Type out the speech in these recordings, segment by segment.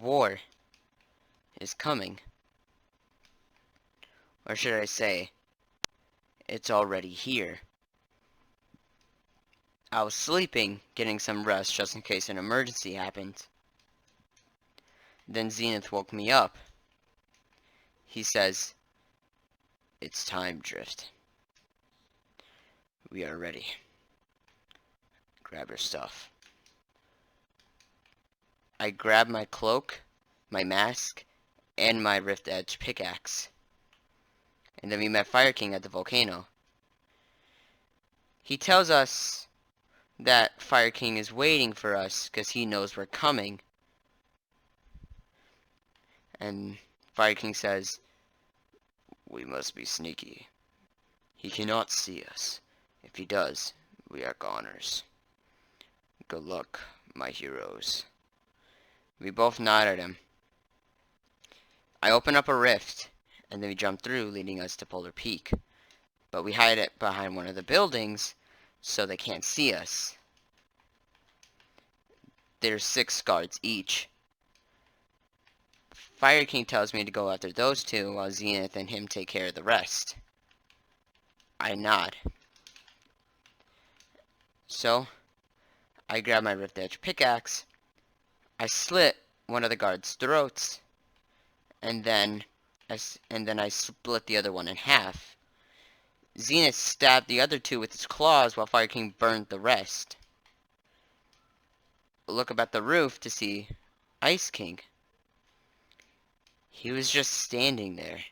war is coming. Or should I say, it's already here. I was sleeping, getting some rest just in case an emergency happened. Then Zenith woke me up. He says, "It's time, Drift. We are ready. Grab your stuff." I grabbed my cloak, my mask, and my Rift Edge pickaxe. And then we met Fire King at the volcano. He tells us that Fire King is waiting for us because he knows we're coming. And Fire King says, "We must be sneaky. He cannot see us. If he does, we are goners. Good luck, my heroes." We both nod at him. I open up a rift, and then we jump through, leading us to Polar Peak. But we hide it behind one of the buildings, so they can't see us. There's 6 guards each. Fire King tells me to go after those 2, while Zenith and him take care of the rest. I nod. So, I grab my Rift Edge pickaxe, I slit one of the guards' throats, and then I split the other one in half. Zenith stabbed the other 2 with his claws while Fire King burned the rest. Look up at the roof to see Ice King. He was just standing there.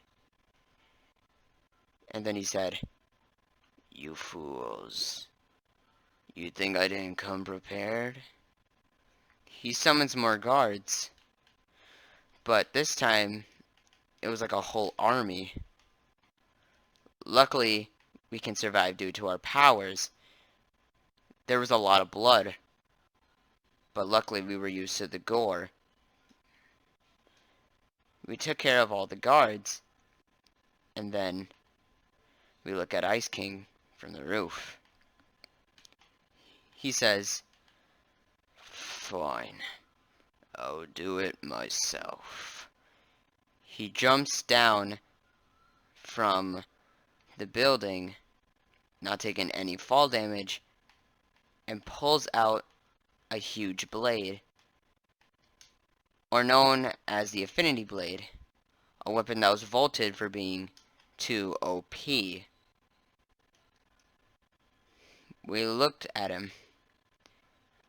And then he said, "You fools. You think I didn't come prepared?" He summons more guards. But this time, it was like a whole army. Luckily, we can survive due to our powers. There was a lot of blood. But luckily, we were used to the gore. We took care of all the guards. And then we look at Ice King from the roof. He says, "Fine. I'll do it myself." He jumps down from the building, not taking any fall damage, and pulls out a huge blade, or known as the Affinity Blade, a weapon that was vaulted for being too OP. We looked at him.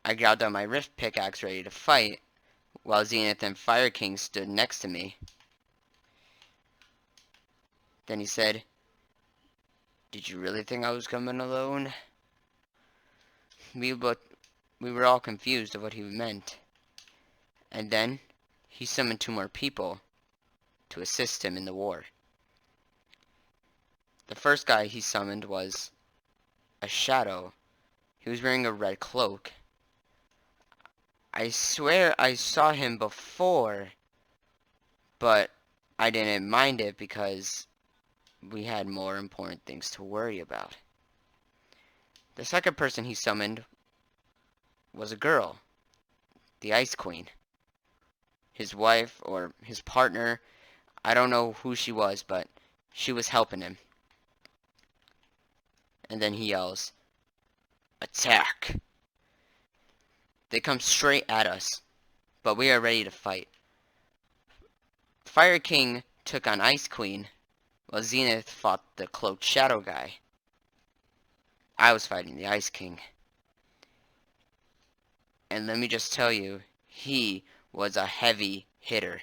I grabbed out my Rift pickaxe ready to fight, while Zenith and Fire King stood next to me. Then he said, "Did you really think I was coming alone?" We were all confused of what he meant. And then he summoned 2 more people to assist him in the war. The first guy he summoned was a shadow. He was wearing a red cloak. I swear I saw him before, but I didn't mind it because we had more important things to worry about. The second person he summoned was a girl, the Ice Queen. His wife or his partner, I don't know who she was, but she was helping him. And then he yells, "Attack!" They come straight at us, but we are ready to fight. Fire King took on Ice Queen, while Zenith fought the cloaked shadow guy. I was fighting the Ice King. And let me just tell you, he was a heavy hitter.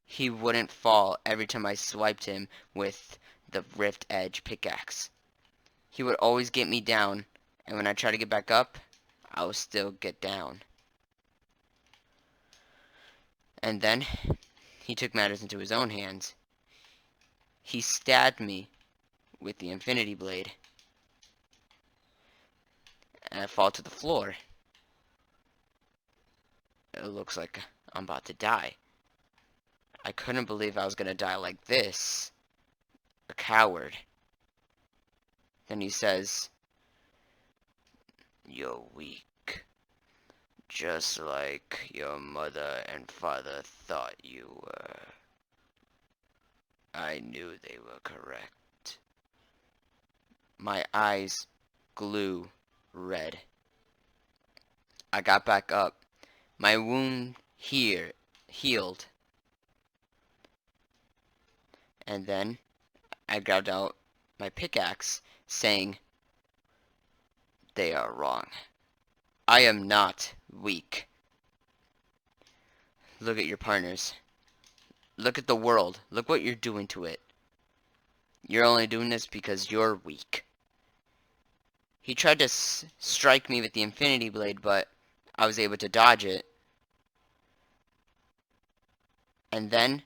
He wouldn't fall every time I swiped him with the Rift Edge pickaxe. He would always get me down, and when I tried to get back up, I would still get down. And then, he took matters into his own hands. He stabbed me with the Infinity Blade, and I fall to the floor. It looks like I'm about to die. I couldn't believe I was gonna die like this. A coward. Then he says, "You're weak. Just like your mother and father thought you were. I knew they were correct. My eyes glue red. I got back up. My wound here healed. And then I grabbed out my pickaxe, saying, "They are wrong. I am not weak. Look at your partners. Look at the world. Look what you're doing to it. You're only doing this because you're weak." He tried to strike me with the infinity blade, but I was able to dodge it. And then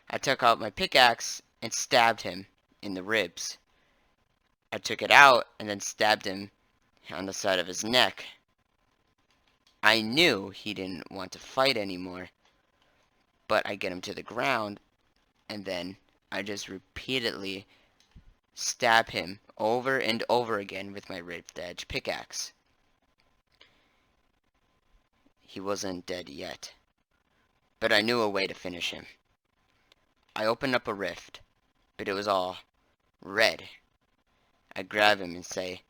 I took out my pickaxe and stabbed him in the ribs. I took it out and then stabbed him on the side of his neck. I knew he didn't want to fight anymore, but I get him to the ground, and then I just repeatedly stab him over and over again with my ripped edge pickaxe. He wasn't dead yet, but I knew a way to finish him. I opened up a rift, but it was all red. I grab him and say,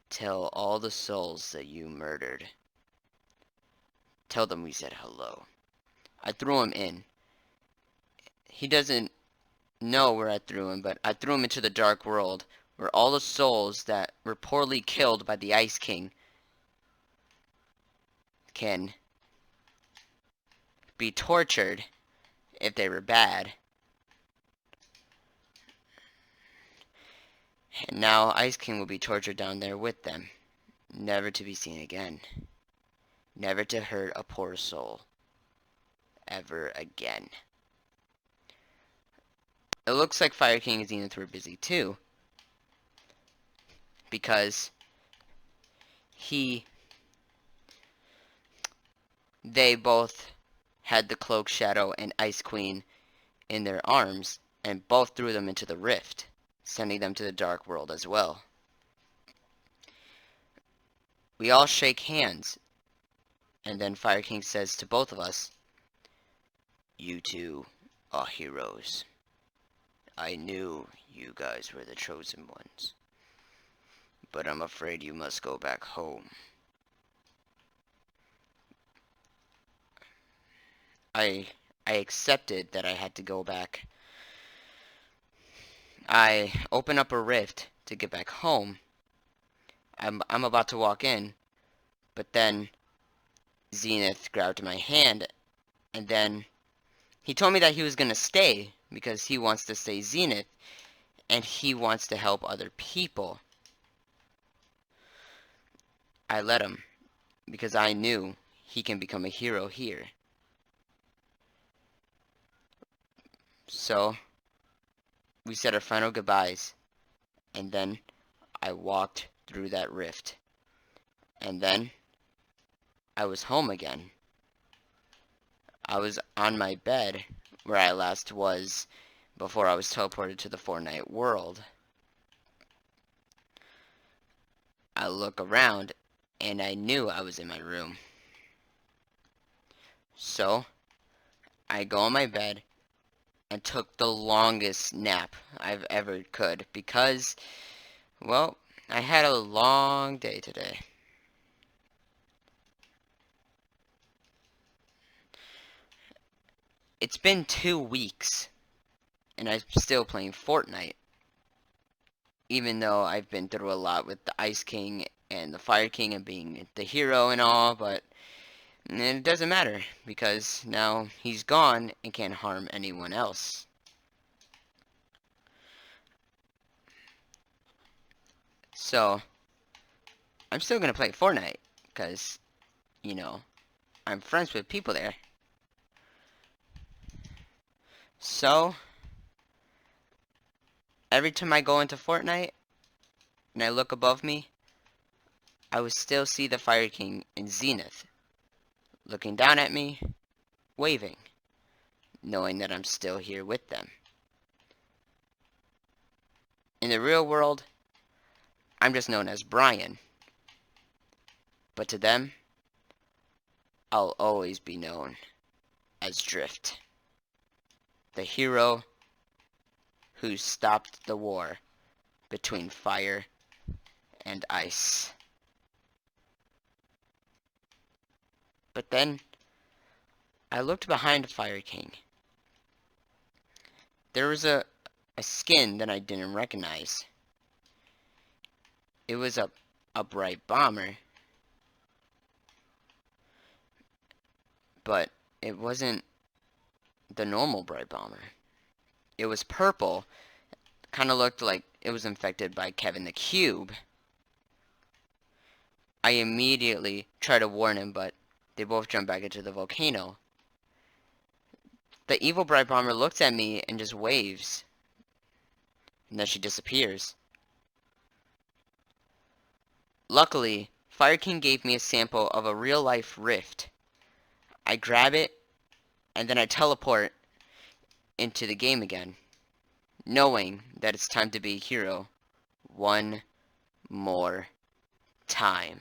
"Tell all the souls that you murdered. Tell them we said hello." I threw him in. He doesn't know where I threw him, but I threw him into the dark world, where all the souls that were poorly killed by the Ice King can be tortured if they were bad. And now Ice King will be tortured down there with them, never to be seen again. Never to hurt a poor soul ever again. It looks like Fire King and Zenith were busy too, because they both had the Cloak Shadow and Ice Queen in their arms, and both threw them into the rift, sending them to the dark world as well. We all shake hands, and then Fire King says to both of us, "You two are heroes. I knew you guys were the chosen ones, but I'm afraid you must go back home." I accepted that I had to go back. I open up a rift to get back home. I'm about to walk in, but then Zenith grabbed my hand, and then he told me that he was gonna stay because he wants to stay Zenith, and he wants to help other people. I let him, because I knew he can become a hero here. So, we said our final goodbyes, and then I walked through that rift. And then, I was home again. I was on my bed, where I last was before I was teleported to the Fortnite world. I look around, and I knew I was in my room. So, I go on my bed, and took the longest nap I've ever could, because, well, I had a long day today. It's been 2 weeks, and I'm still playing Fortnite, even though I've been through a lot with the Ice King and the Fire King and being the hero and all, but it doesn't matter, because now he's gone and can't harm anyone else. So, I'm still gonna play Fortnite, because, you know, I'm friends with people there. So, every time I go into Fortnite, and I look above me, I would still see the Fire King in Zenith, looking down at me, waving, knowing that I'm still here with them. In the real world, I'm just known as Brian. But to them, I'll always be known as Drift, the hero who stopped the war between fire and ice. But then, I looked behind Fire King. There was a skin that I didn't recognize. It was a bright bomber, but it wasn't the normal bright bomber. It was purple, kind of looked like it was infected by Kevin the Cube. I immediately tried to warn him, but they both jumped back into the volcano. The evil bright bomber looks at me and just waves, and then she disappears. Luckily, Fire King gave me a sample of a real-life rift. I grab it, and then I teleport into the game again, knowing that it's time to be a hero one more time.